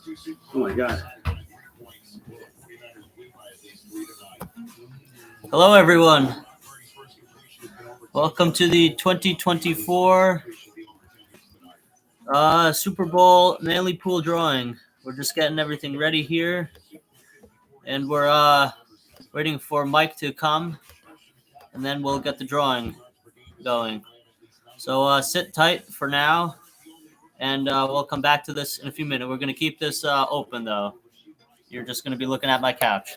Oh my God. Hello, everyone. Welcome to the 2024 Super Bowl Manly Pool drawing. We're just getting everything ready here, and we're waiting for Mike to come, and then we'll get the drawing going. So sit tight for now, and we'll come back to this in a few minutes. We're going to keep this open, though. You're just going to be looking at my couch.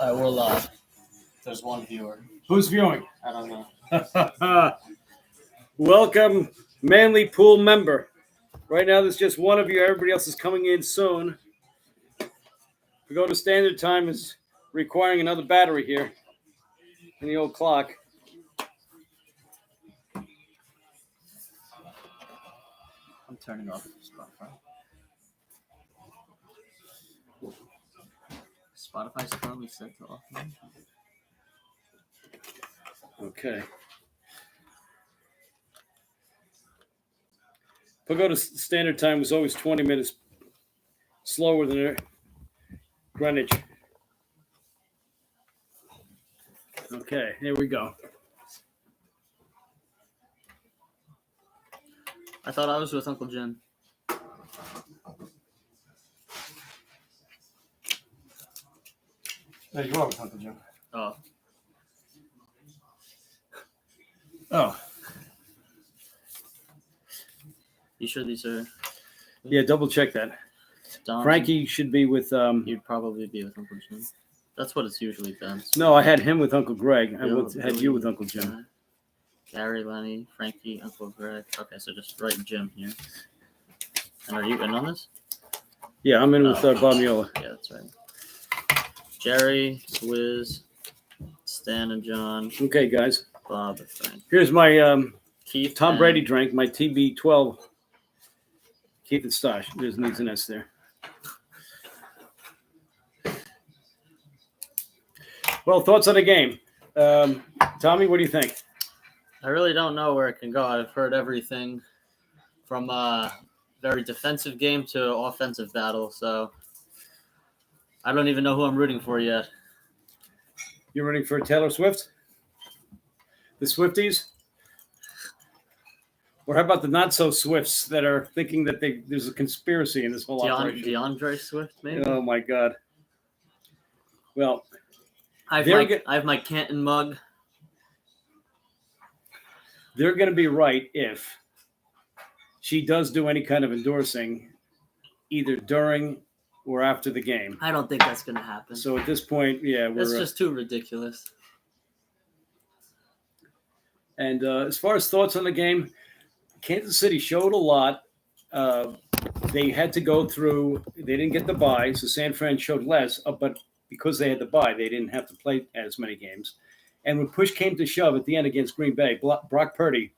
I will. There's one viewer. Who's viewing? I don't know. Welcome, Manly Pool member. Right now, there's just one of you. Everybody else is coming in soon. If we go to standard time, is requiring another battery here in the old clock. I'm turning off Spotify. Spotify's currently set to off. Okay. If we go to standard time, it was always 20 minutes slower than Greenwich. Okay, here we go. I thought I was with Uncle Jim. No, you are with Uncle Jim. Oh. Oh. You sure these are... Yeah, double check that. Don? Frankie should be with... You'd probably be with Uncle Jim. That's what it's usually been. No, I had him with Uncle Greg. I Bill, had you with Uncle Jim. Gary, Lenny, Frankie, Uncle Greg. Okay, so just write Jim here. And are you in on this? Yeah, I'm in with Bob Mueller. Yeah, that's right. Jerry, Swizz, Stan and John, Okay, guys. Bob, and Frank. Here's my Keith. Tom and- Brady drink, my TB12. Keith and Stosh. There's needs an S there. Well, thoughts on the game. Tommy, what do you think? I really don't know where it can go. I've heard everything from very defensive game to offensive battle, so I don't even know who I'm rooting for yet. You're rooting for Taylor Swift? The Swifties? Or how about the not-so-Swifts that are thinking that there's a conspiracy in this whole operation? DeAndre Swift, maybe? Oh, my God. Well, I have my Canton mug. they're going to be right if she does do any kind of endorsing either during or after the game. I don't think that's going to happen. So at this point, yeah, That's we're... just too ridiculous. And as far as thoughts on the game, Kansas City showed a lot. They had to go through. They didn't get the bye, so San Fran showed less. But because they had the bye, they didn't have to play as many games. And when push came to shove at the end against Green Bay, Brock Purdy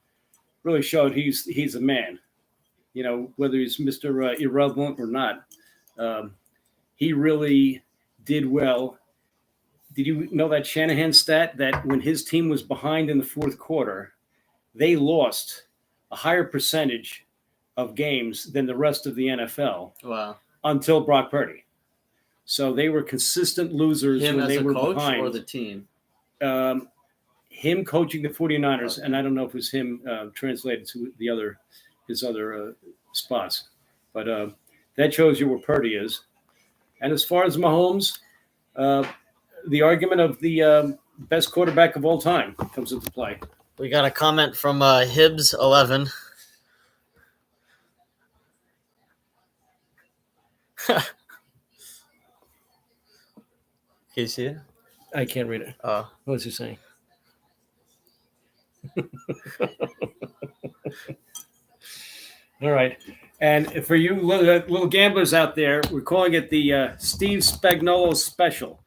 really showed he's a man. You know, whether he's Mr. Irrelevant or not, he really did well. Did you know that Shanahan stat that when his team was behind in the fourth quarter, they lost a higher percentage of games than the rest of the NFL? Wow. Until Brock Purdy. So they were consistent losers Him when as they a were coach behind. or the team? Him coaching the 49ers, Okay. and I don't know if it was him translated to his other spots. But that shows you where Purdy is. And as far as Mahomes, the argument of the best quarterback of all time comes into play. We got a comment from Hibbs11. Can you see it? I can't read it. Oh. What's he saying? All right. And for you little gamblers out there, we're calling it the Steve Spagnuolo special.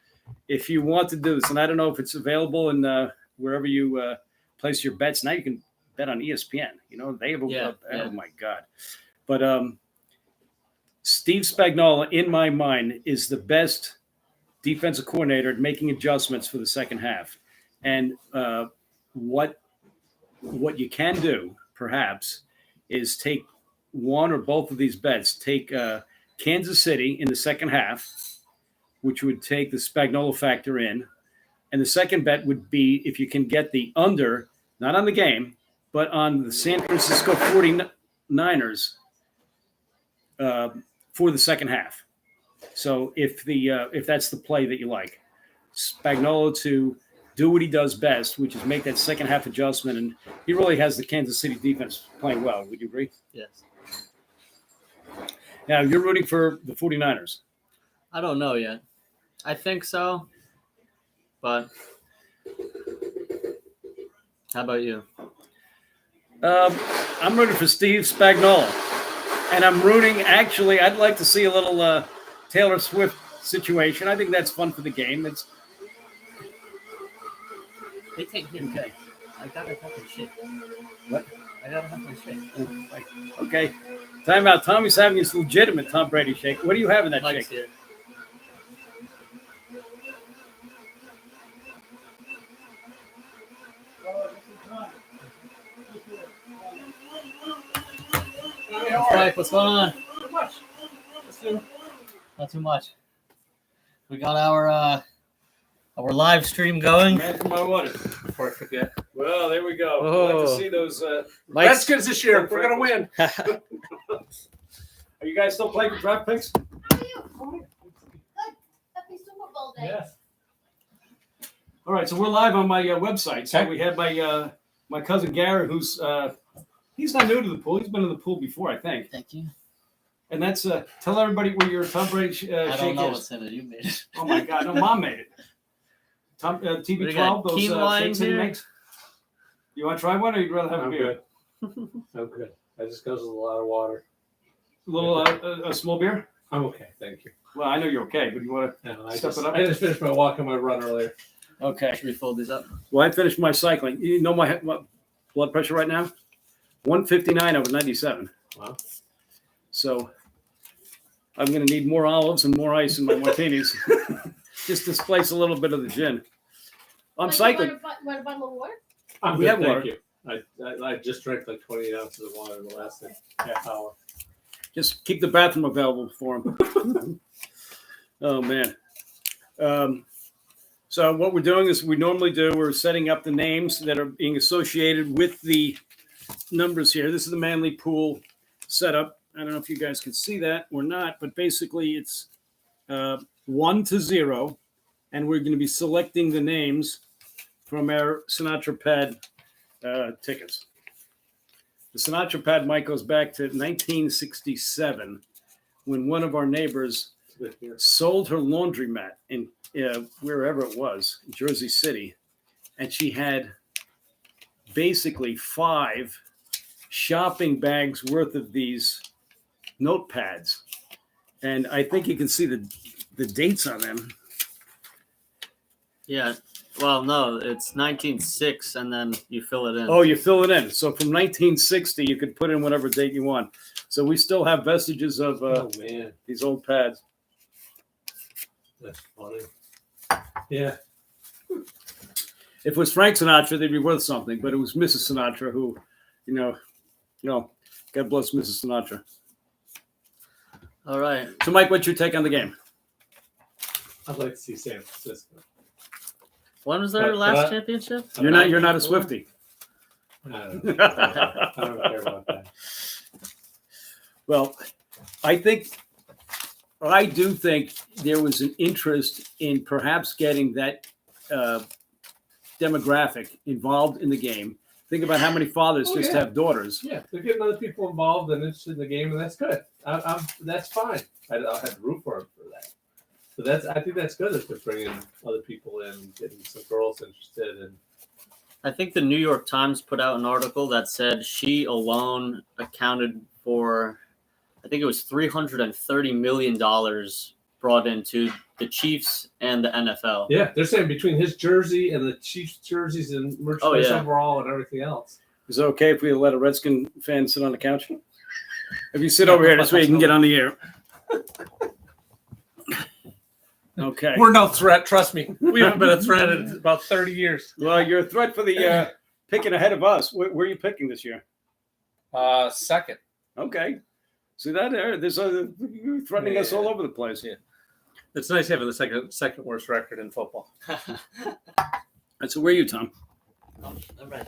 If you want to do this, and I don't know if it's available in wherever you place your bets. Now you can bet on ESPN. You know, they have oh my God. But Steve Spagnuolo, in my mind, is the best defensive coordinator at making adjustments for the second half. And what you can do perhaps, is take one or both of these bets. Take Kansas City in the second half, which would take the Spagnuolo factor in. And the second bet would be if you can get the under, not on the game, but on the San Francisco 49ers for the second half. So if that's the play that you like, Spagnuolo to do what he does best, which is make that second half adjustment, and he really has the Kansas City defense playing well. Would you agree? Yes. Now, you're rooting for the 49ers. I don't know yet. I think so, but how about you? I'm rooting for Steve Spagnuolo, and I'm rooting. Actually, I'd like to see a little Taylor Swift situation. I think that's fun for the game. They take him. Okay. I gotta have to shit. What? I gotta have to shit. Okay. Time out. Tommy's having his legitimate Tom Brady shake. What do you have in that Mike's shake? here. Mike, what's going on? Not too much. We got our live stream going. Man for my water. Before I forget. Well, there we go. Oh. I'd like to see those. Mike's, Redskins this year. We're gonna win. Are you guys still playing with draft picks? How are you? Good. Happy Super Bowl day. Yes. All right, so we're live on my website. So we have my cousin Garrett, who's he's not new to the pool. He's been in the pool before, I think. Thank you. And that's tell everybody where your Tom Brady I shake don't know is. what's in it. You made it. Oh my God! No, Mom made it. What do you TB12, got, those quinoa shakes in that he here? makes. You want to try one, or you'd rather have a I'm beer? good. I'm good. That just goes with a lot of water. A little a small beer. I'm okay, thank you. Well, I know you're okay, but you want to? No, Step it up. I just finished my walk and my run earlier. Okay. Should we fold these up? Well, I finished my cycling. You know my blood pressure right now? 159 over 97. Wow. So I'm going to need more olives and more ice in my martinis. Just displace a little bit of the gin. I'm Like, cycling. You want a bottle of water? I'm We good, have thank water. you. I just drank like 28 ounces of water in the last half hour. Just keep the bathroom available for him. Oh, man. So what we're doing is we normally do, we're setting up the names that are being associated with the numbers here. This is the Manly Pool setup. I don't know if you guys can see that or not, but basically it's 1 to 0, and we're going to be selecting the names from our Sinatra Pad tickets. The Sinatra Pad, Mike, goes back to 1967 when one of our neighbors sold her laundromat in wherever it was, Jersey City, and she had basically 5 shopping bags worth of these notepads, and I think you can see the dates on them. Yeah. Well, no, it's 1906, and then you fill it in. Oh, you fill it in. So from 1960, you could put in whatever date you want. So we still have vestiges of Oh man, these old pads. that's funny. Yeah. If it was Frank Sinatra, they'd be worth something, but it was Mrs. Sinatra who, you know, God bless Mrs. Sinatra. All right. So, Mike, what's your take on the game? I'd like to see San Francisco. When was their But- last but- championship? You're not a Swiftie. I don't know. I don't care about that. Well, I do think there was an interest in perhaps getting that demographic involved in the game. Think about how many fathers Oh, just yeah. have daughters. Yeah, they're getting other people involved and interested in the game, and that's good. That's fine. I'll have to root for them for that. So I think that's good that they're bringing other people in, getting some girls interested, and I think the New York Times put out an article that said she alone accounted for, I think it was $330 million brought into the Chiefs and the NFL. yeah, they're saying between his jersey and the Chiefs jerseys and merchandise yeah. overall and everything else. Is it okay if we let a Redskin fan sit on the couch? If you sit over here, this way you can get on the air. Okay. We're no threat, trust me. We haven't been a threat in about 30 years. Well, you're a threat for the picking ahead of us. Where are you picking this year? Second. Okay. See that there? There's you're threatening us all over the place. Yeah. It's nice having the second worst record in football. That's where are you, Tom? Oh, I'm right.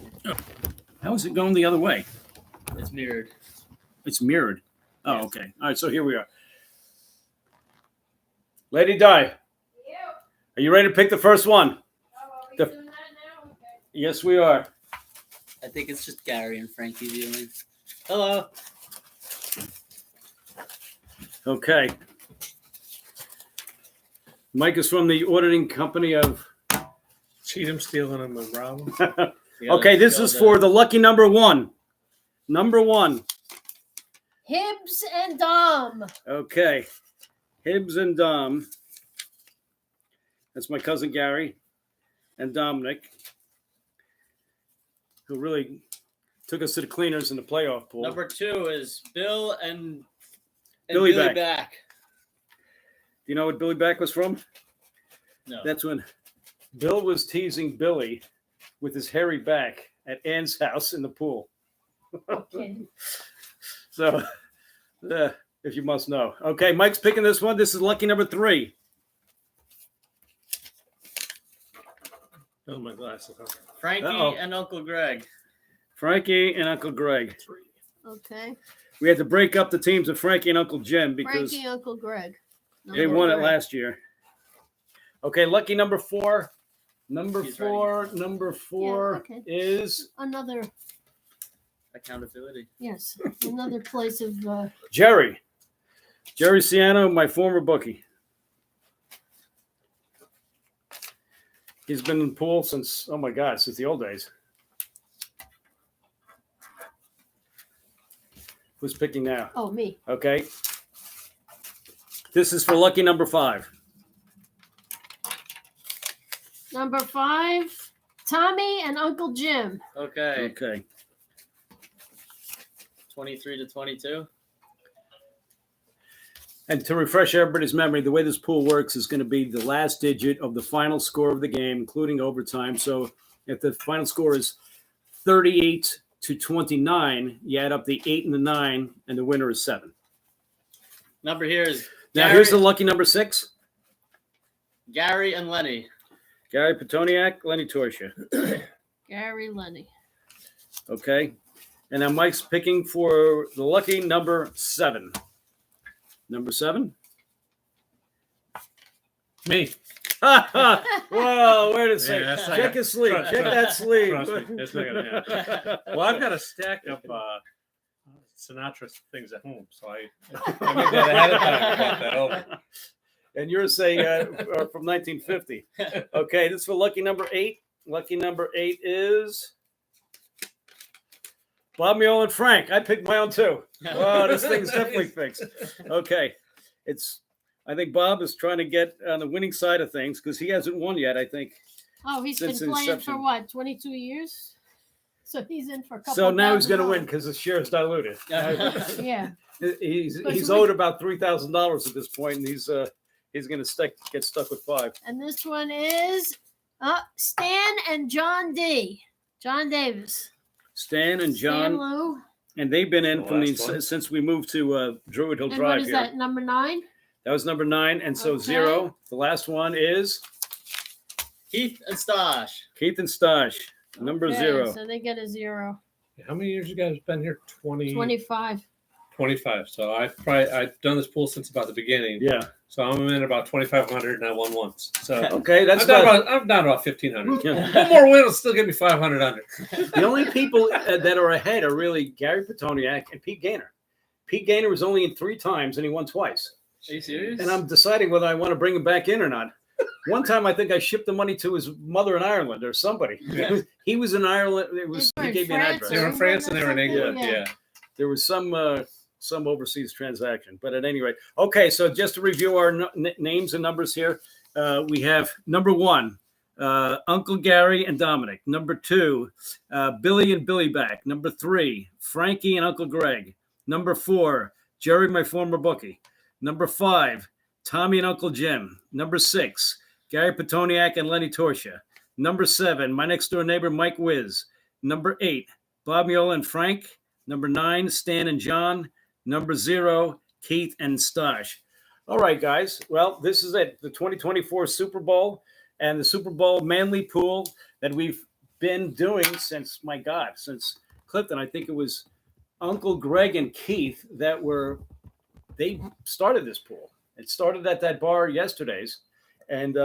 How is it going the other way? It's mirrored. It's mirrored. Oh, Yes. okay. All right, so here we are. Lady Di, Yeah. are you ready to pick the first one? Oh, are we The- doing that now? Okay. Yes, we are. I think it's just Gary and Frankie viewing. Hello. Okay. Mike is from the auditing company of. Cheatham, Steelan, and Monroe. Okay, this is for the lucky number one. Number one. Hibbs and Dom. Okay. Hibbs and Dom. That's my cousin Gary and Dominic, who really took us to the cleaners in the playoff pool. Number 2 is Bill and Billy Billy Back. Back. Do you know what Billy Back was from? No. That's when Bill was teasing Billy with his hairy back at Ann's house in the pool. Okay. So, if you must know. Okay, Mike's picking this one. This is lucky number 3. Oh, my glasses. Huh? Frankie Uh-oh. and Uncle Greg. Frankie and Uncle Greg. Okay. We had to break up the teams of Frankie and Uncle Jim because Frankie, Uncle Greg. they Number won it three. last year. Okay, lucky number 4. Number He's 4 okay. is Another, Accountability. yes, another place of. Jerry. Jerry Ciano, my former bookie. He's been in the pool since, oh my God, since the old days. Who's picking now? Oh, me. Okay. This is for lucky number 5. Number 5, Tommy and Uncle Jim. Okay. Okay. 23 to 22. And to refresh everybody's memory, the way this pool works is going to be the last digit of the final score of the game, including overtime. So if the final score is 38 to 29, you add up the 8 and the 9, and the winner is 7. Number here is Now, Gary, here's the lucky number 6. Gary and Lenny. Gary Petoniak, Lenny Torsha. Gary Lenny. Okay. And now Mike's picking for the lucky number 7. Number 7? Me. Whoa, wait a Yeah, second. that's not Check gonna- his sleeve. trust- Check that sleeve. trust me, it's not gonna happen. Well, I've got a stack of Sinatra things at home, so I made that ahead of time. I brought that over. And you're saying from 1950. Okay, this is for lucky number 8. Lucky number 8 is Bob Mule and Frank. I picked my own too. Oh, this thing's definitely fixed. Okay. I think Bob is trying to get on the winning side of things because he hasn't won yet, I think. Oh, he's been Since playing inception. for what, 22 years? So he's in for a couple. So now he's going to win $1,000. because his share is diluted. Yeah. He's Especially- owed about $3,000 at this point, and he's going to get stuck with 5. And this one is Stan and John D. John Davis. Stan and Stan John, Lou. and they've been in The from last one. since we moved to Druid Hill And Drive what is here. that, number 9? That was number 9, and so Okay. 0. The last one is Keith and Stosh. Keith and Stosh, number Okay, 0. So they get a 0. How many years you guys been here? 25. 25. So I've done this pool since about the beginning. Yeah. So I'm in about 2,500 and I won once. So Okay, that's I'm down about, about 1,500. yeah. One more win will still give me 500 under. The only people that are ahead are really Gary Petoniak and Pete Gaynor. Pete Gaynor was only in 3 times, and he won twice. Are you serious? And I'm deciding whether I want to bring him back in or not. One time, I think I shipped the money to his mother in Ireland or somebody. Yeah. He was in Ireland. They were He in gave me an France, address. They were in France and they were in England. Yeah. Yeah. There was some overseas transaction, but at any rate, okay. So just to review our names and numbers here, we have number 1, Uncle Gary and Dominic. Number 2, Billy and Billy Back. Number 3, Frankie and Uncle Greg. Number 4, Jerry, my former bookie. Number 5, Tommy and Uncle Jim. Number 6, Gary Petoniak and Lenny Torsha. Number 7, my next door neighbor Mike Wiz. Number 8, Bob Miola and Frank. Number 9, Stan and John. Number 0, Keith and Stash. All right, guys. Well, this is it, the 2024 Super Bowl and the Super Bowl Manly Pool that we've been doing since Clifton. I think it was Uncle Greg and Keith they started this pool. It started at that bar yesterday's, and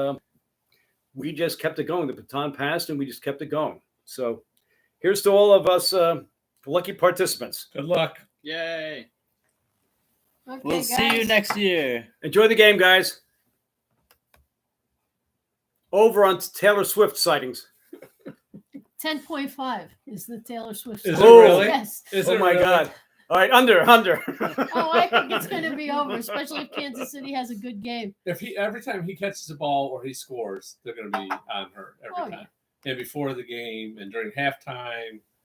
we just kept it going. The baton passed, and we just kept it going. So here's to all of us lucky participants. Good luck. Yay. Okay, We'll see you guys. next year. Enjoy the game, guys. Over on Taylor Swift sightings. 10.5 is the Taylor Swift. Is song. it really? Yes. Is Oh it my really? God. All right, under. Oh, I think it's going to be over, especially if Kansas City has a good game. If every time he catches a ball or he scores, they're going to be on her every Oh, time. And before the game and during halftime